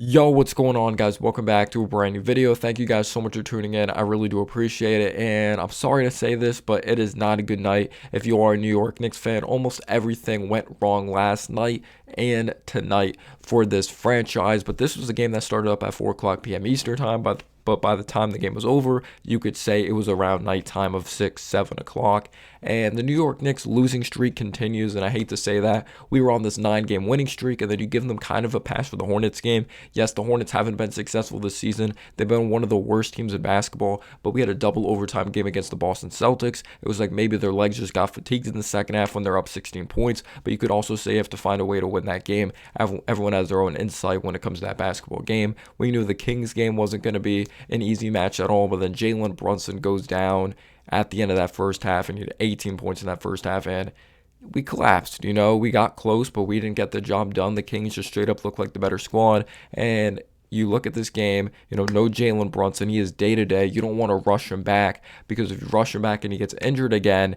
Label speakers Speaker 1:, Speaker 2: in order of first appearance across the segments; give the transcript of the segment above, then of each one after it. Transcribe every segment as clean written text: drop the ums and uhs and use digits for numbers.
Speaker 1: Yo, what's going on, guys? Welcome back to a brand new video. Thank you guys so much for tuning in. I really do appreciate it. And I'm sorry to say this, but it is not a good night if you are a New York Knicks fan. Almost everything went wrong last night and tonight for this franchise. But this was a game that started up at 4 o'clock p.m. Eastern time. But by the time the game was over, you could say it was around nighttime of 6, 7 o'clock. And the New York Knicks losing streak continues. And I hate to say that. We were on this 9-game winning streak, and then you give them kind of a pass for the Hornets game. Yes, the Hornets haven't been successful this season. They've been one of the worst teams in basketball, but we had a double overtime game against the Boston Celtics. It was like maybe their legs just got fatigued in the second half when they're up 16 points, but you could also say you have to find a way to win that game. Everyone has their own insight when it comes to that basketball game. We knew the Kings game wasn't going to be an easy match at all, but then Jalen Brunson goes down at the end of that first half, and he had 18 points in that first half, and we collapsed. We got close, but we didn't get the job done. The Kings just straight up looked like the better squad. And you look at this game, no Jalen Brunson. He is day to day. You don't want to rush him back, because if you rush him back and he gets injured again,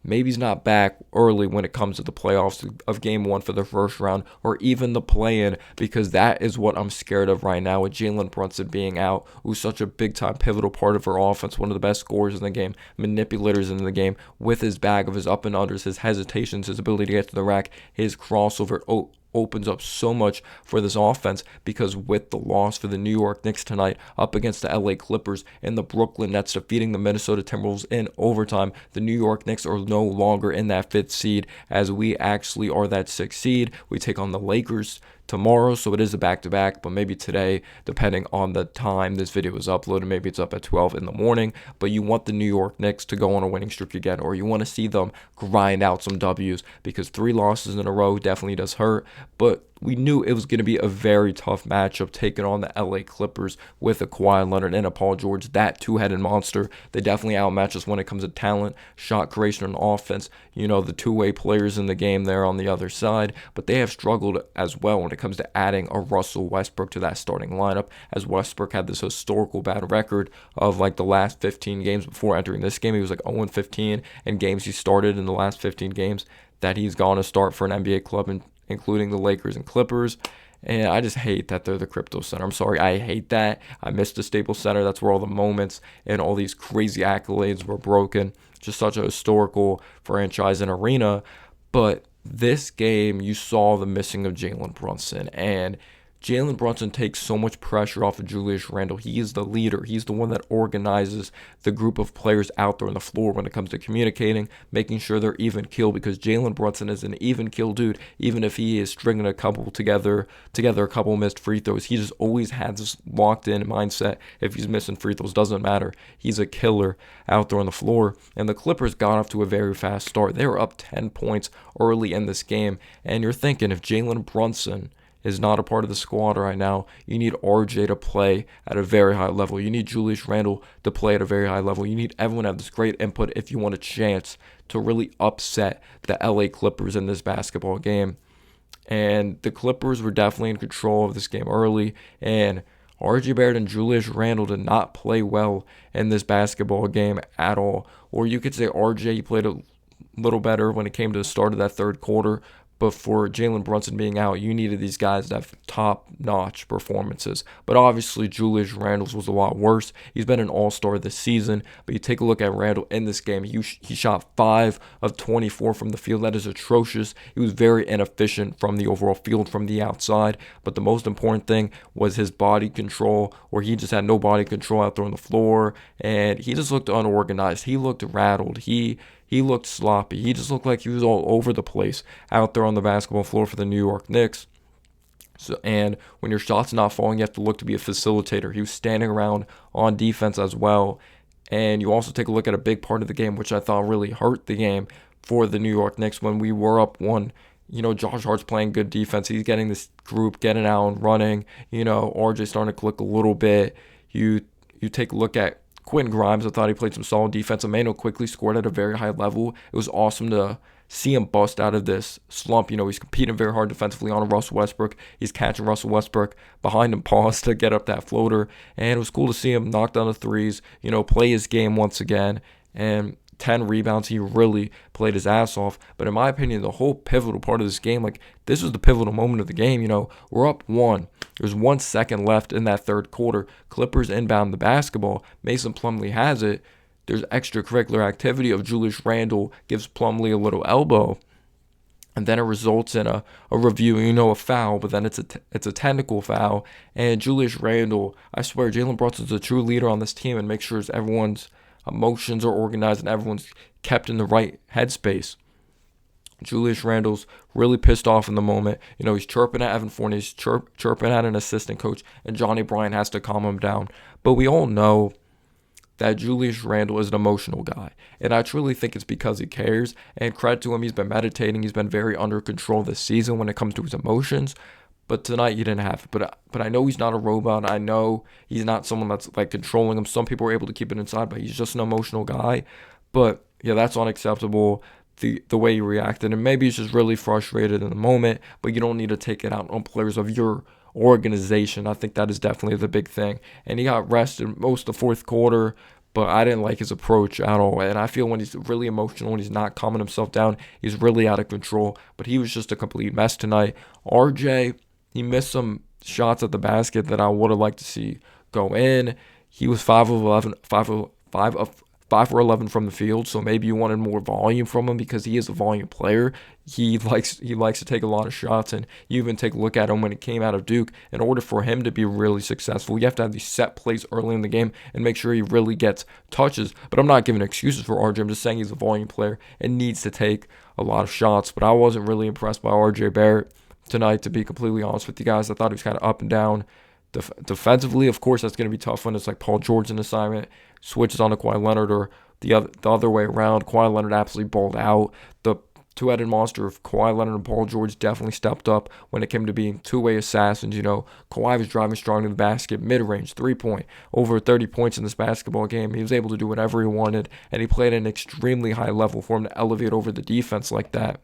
Speaker 1: maybe he's not back early when it comes to the playoffs of game one for the first round, or even the play-in, because that is what I'm scared of right now with Jalen Brunson being out, who's such a big-time pivotal part of our offense, one of the best scorers in the game, manipulators in the game, with his bag of his up and unders, his hesitations, his ability to get to the rack, his crossover opens up so much for this offense, because with the loss for the New York Knicks tonight up against the LA Clippers and the Brooklyn Nets defeating the Minnesota Timberwolves in overtime, the New York Knicks are no longer in that 5th seed, as we actually are that 6th seed. We take on the Lakers tomorrow, so it is a back-to-back, but maybe today, depending on the time this video is uploaded. Maybe it's up at 12 in the morning, but you want the New York Knicks to go on a winning streak again, or you want to see them grind out some W's, because 3 losses in a row definitely does hurt. But we knew it was going to be a very tough matchup, taking on the LA Clippers with a Kawhi Leonard and a Paul George, that two-headed monster. They definitely outmatch us when it comes to talent, shot creation, and offense. The two-way players in the game there on the other side, but they have struggled as well when it comes to adding a Russell Westbrook to that starting lineup, as Westbrook had this historical bad record of like the last 15 games before entering this game. He was like 0-15 in games he started in the last 15 games that he's gone to start for an NBA club, including the Lakers and Clippers. And I just hate that they're the crypto center. I'm sorry, I hate that. I miss the Staples Center. That's where all the moments and all these crazy accolades were broken. Just such a historical franchise and arena. But this game, you saw the missing of Jalen Brunson. And Jalen Brunson takes so much pressure off of Julius Randle. He is the leader. He's the one that organizes the group of players out there on the floor when it comes to communicating, making sure they're even keel, because Jalen Brunson is an even keel dude. Even if he is stringing a couple together a couple missed free throws, he just always has this locked in mindset. If he's missing free throws, doesn't matter. He's a killer out there on the floor. And the Clippers got off to a very fast start. They were up 10 points early in this game. And you're thinking, if Jalen Brunson is not a part of the squad right now, you need RJ to play at a very high level. You need Julius Randle to play at a very high level. You need everyone to have this great input if you want a chance to really upset the LA Clippers in this basketball game. And the Clippers were definitely in control of this game early, and RJ Barrett and Julius Randle did not play well in this basketball game at all. Or you could say RJ played a little better when it came to the start of that third quarter, but for Jalen Brunson being out, you needed these guys to have top-notch performances. But obviously, Julius Randle's was a lot worse. He's been an all-star this season, but you take a look at Randle in this game. He shot 5 of 24 from the field. That is atrocious. He was very inefficient from the overall field from the outside. But the most important thing was his body control, where he just had no body control out there on the floor, and he just looked unorganized. He looked rattled. He looked sloppy. He just looked like he was all over the place out there on the basketball floor for the New York Knicks. And when your shot's not falling, you have to look to be a facilitator. He was standing around on defense as well. And you also take a look at a big part of the game, which I thought really hurt the game for the New York Knicks when we were up 1. Josh Hart's playing good defense. He's getting this group getting out and running. RJ starting to click a little bit. You take a look at Quentin Grimes. I thought he played some solid defense. Emmanuel quickly scored at a very high level. It was awesome to see him bust out of this slump. He's competing very hard defensively on Russell Westbrook. He's catching Russell Westbrook behind him, pause to get up that floater. And it was cool to see him knock down the threes, play his game once again. And 10 rebounds. He really played his ass off. But in my opinion, the whole pivotal part of this game, like this was the pivotal moment of the game. We're up one. There's 1 second left in that third quarter. Clippers inbound the basketball. Mason Plumlee has it. There's extracurricular activity of Julius Randle gives Plumlee a little elbow. And then it results in a review, a foul, but then it's a technical foul. And Julius Randle, I swear, Jalen Brunson's a true leader on this team and makes sure everyone's emotions are organized and everyone's kept in the right headspace. Julius Randle's really pissed off in the moment. He's chirping at Evan Fournier, he's chirping at an assistant coach, and Johnny Bryant has to calm him down. But we all know that Julius Randle is an emotional guy. And I truly think it's because he cares. And credit to him, he's been meditating. He's been very under control this season when it comes to his emotions. But tonight, he didn't have it. But I know he's not a robot. I know he's not someone that's like controlling him. Some people are able to keep it inside, but he's just an emotional guy. But yeah, that's unacceptable, the way he reacted. And maybe he's just really frustrated in the moment, but you don't need to take it out on players of your organization. I think that is definitely the big thing. And he got rested most of the fourth quarter, but I didn't like his approach at all. And I feel when he's really emotional, when he's not calming himself down, he's really out of control. But he was just a complete mess tonight. RJ, he missed some shots at the basket that I would have liked to see go in. He was 5 for 11 from the field, so maybe you wanted more volume from him because he is a volume player. He likes to take a lot of shots, and you even take a look at him when he came out of Duke. In order for him to be really successful, you have to have these set plays early in the game and make sure he really gets touches. But I'm not giving excuses for RJ. I'm just saying he's a volume player and needs to take a lot of shots. But I wasn't really impressed by RJ Barrett tonight, to be completely honest with you guys. I thought he was kind of up and down. Defensively, of course, that's going to be tough when it's like Paul George's assignment switches on to Kawhi Leonard, or the other way around. Kawhi Leonard absolutely balled out. The two-headed monster of Kawhi Leonard and Paul George definitely stepped up when it came to being two-way assassins. Kawhi was driving strong to the basket, mid-range, three-point, over 30 points in this basketball game. He was able to do whatever he wanted, and he played at an extremely high level for him to elevate over the defense like that.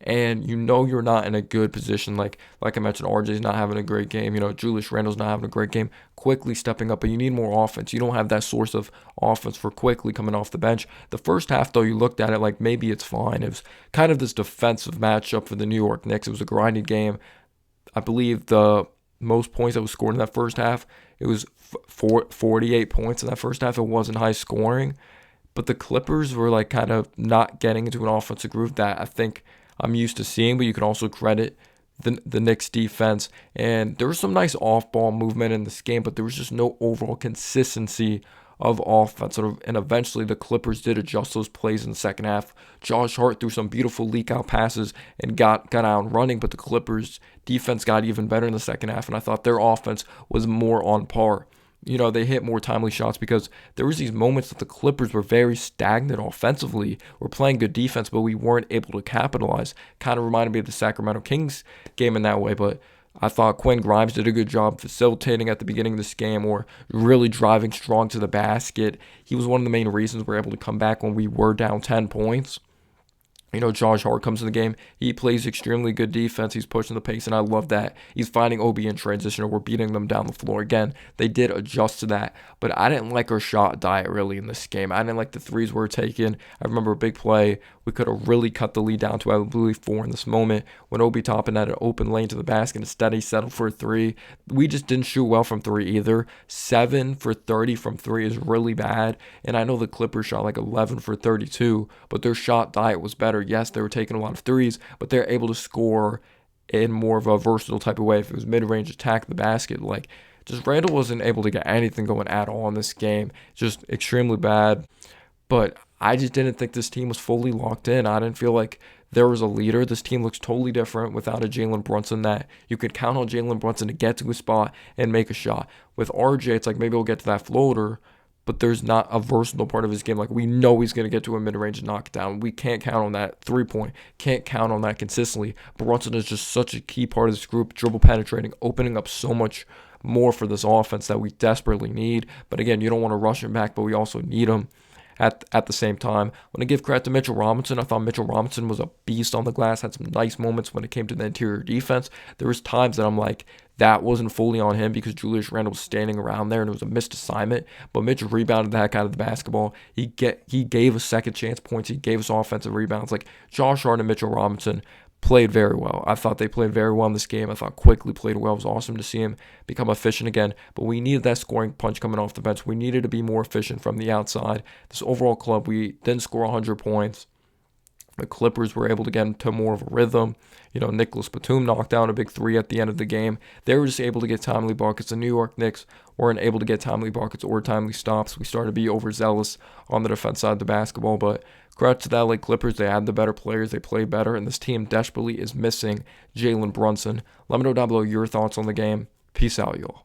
Speaker 1: And you're not in a good position. Like I mentioned, RJ's not having a great game. Julius Randle's not having a great game. Quickly stepping up, but you need more offense. You don't have that source of offense for Quickly coming off the bench. The first half, though, you looked at it like maybe it's fine. It was kind of this defensive matchup for the New York Knicks. It was a grinding game. I believe the most points that was scored in that first half, it was 48 points in that first half. It wasn't high scoring. But the Clippers were like kind of not getting into an offensive groove that I think I'm used to seeing, but you can also credit the Knicks defense. And there was some nice off-ball movement in this game, but there was just no overall consistency of offense. And eventually the Clippers did adjust those plays in the second half. Josh Hart threw some beautiful leak-out passes and got out running, but the Clippers defense got even better in the second half, and I thought their offense was more on par. They hit more timely shots because there was these moments that the Clippers were very stagnant offensively. We're playing good defense, but we weren't able to capitalize. Kind of reminded me of the Sacramento Kings game in that way, but I thought Quinn Grimes did a good job facilitating at the beginning of this game, or really driving strong to the basket. He was one of the main reasons we're able to come back when we were down 10 points. Josh Hart comes in the game. He plays extremely good defense. He's pushing the pace, and I love that. He's finding OB in transition, or we're beating them down the floor. Again, they did adjust to that, but I didn't like our shot diet really in this game. I didn't like the threes we were taking. I remember a big play. We could have really cut the lead down to, I believe, 4 in this moment when Obi Toppin had an open lane to the basket. Instead, he settled for a 3. We just didn't shoot well from 3 either. 7 for 30 from 3 is really bad, and I know the Clippers shot like 11 for 32, but their shot diet was better. Yes, they were taking a lot of threes, but they're able to score in more of a versatile type of way. If it was mid-range attack the basket, just Randle wasn't able to get anything going at all in this game. Just extremely bad. But I just didn't think this team was fully locked in. I didn't feel like there was a leader. This team looks totally different without a Jalen Brunson, that you could count on Jalen Brunson to get to a spot and make a shot. With RJ, it's like maybe he'll get to that floater, but there's not a versatile part of his game. Like, we know he's going to get to a mid-range and knock it down. We can't count on that three-point. Can't count on that consistently. Brunson is just such a key part of this group, dribble penetrating, opening up so much more for this offense that we desperately need. But again, you don't want to rush him back, but we also need him at the same time. When I give credit to Mitchell Robinson, I thought Mitchell Robinson was a beast on the glass, had some nice moments when it came to the interior defense. There was times that I'm like, that wasn't fully on him because Julius Randle was standing around there and it was a missed assignment. But Mitchell rebounded the heck out of the basketball. He gave us second chance points. He gave us offensive rebounds. Like Josh Hart and Mitchell Robinson played very well. I thought they played very well in this game. I thought Quickly played well. It was awesome to see him become efficient again. But we needed that scoring punch coming off the bench. We needed to be more efficient from the outside. This overall club, we didn't score 100 points. The Clippers were able to get into more of a rhythm. Nicholas Batum knocked down a big three at the end of the game. They were just able to get timely buckets. The New York Knicks weren't able to get timely buckets or timely stops. We started to be overzealous on the defense side of the basketball. But credit to the LA Clippers. They had the better players. They played better. And this team desperately is missing Jalen Brunson. Let me know down below your thoughts on the game. Peace out, y'all.